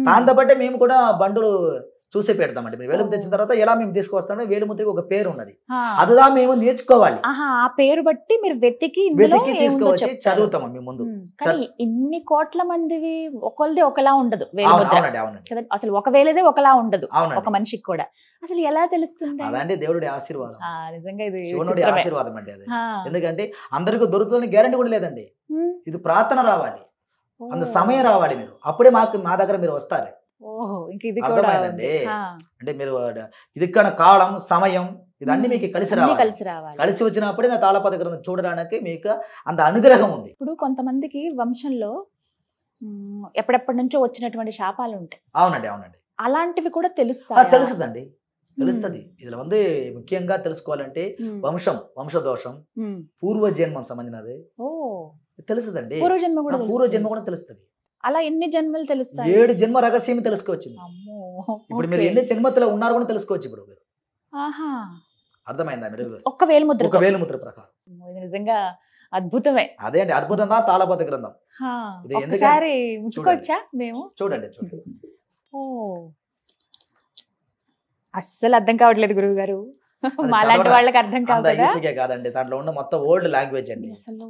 దాంతో బట్టే మేము కూడా బండులు చూసి పెడతామండి. మీరు వేలుముద్ర తెచ్చిన తర్వాత ఎలా మేము తీసుకొస్తామో వేలుముద్రకి ఒక పేరు ఉన్నది, అదిదా మేము నేర్చుకోవాలి. ఆ పేరు బట్టి మీరు వెతికి తీసుకువచ్చి చదువుతాం మేము ముందు. కానీ ఇన్ని కోట్ల మందివి ఒకళ్ళదే ఒకలా ఉండదు వేలుముద్ర. అవునండి, అసలు ఒక వేలదే ఒకలా ఉండదు ఒక మనిషికి కూడా. అసలు ఎలా తెలుస్తుంది? అదండి దేవుడి ఆశీర్వాదం, నిజంగా ఇది శివునుడి ఆశీర్వాదం అండి అది. ఎందుకంటే అందరికీ దొరుకుతుందని గ్యారంటీ కూడా లేదండి. ఇది ప్రార్థన రావాలి, అంత సమయం రావాలి, మీరు అప్పుడే మా దగ్గర మీరు వస్తారు. అర్థమైందండి. అంటే మీరు ఇది కాలం సమయం ఇదన్నీ మీకు కలిసి రావాలి. కలిసి వచ్చినప్పుడే నా తాళపత్ర గ్రంథం చూడడానికి మీకు అంత అనుగ్రహం ఉంది. ఇప్పుడు కొంతమందికి వంశంలో ఎప్పుడెప్పటి నుంచో వచ్చినటువంటి శాపాలు ఉంటాయి. అవునండి. అలాంటివి కూడా తెలుస్తాయి. తెలుస్తుందండి, తెలుస్తుంది. இதுல ముఖ్యంగా తెలుసుకోవాలంటే వంశదోషం, పూర్వజన్మం సంబంధించినది తెలుస్తుందండి. పూర్వజన్మ కూడా తెలుస్తుంది. అలా ఎన్ని జన్మలు తెలుస్తాయి? 7 జన్మ రహస్యం తెలుసుకోవచ్చు. ఇప్పుడు మీరు ఎన్ని జన్మలో ఉన్నారు కూడా తెలుసుకోవచ్చు. ఇప్పుడు అర్థమైందా? మీరు ఒక వేలుముద్ర ప్రకారం నిజంగా అద్భుతమే. అదే అండి, అద్భుతంగా తాళపత్ర గ్రంథం. ఒకసారి ముట్టుకోవచ్చా మేము? చూడండి. అస్సలు అర్థం కావట్లేదు గురువు గారు, మాలాంటి వాళ్ళకి అర్థం కాదు. కాదండి, దాంట్లో ఉన్న మొత్తం ఓల్డ్ లాంగ్వేజ్ అండి. అసలు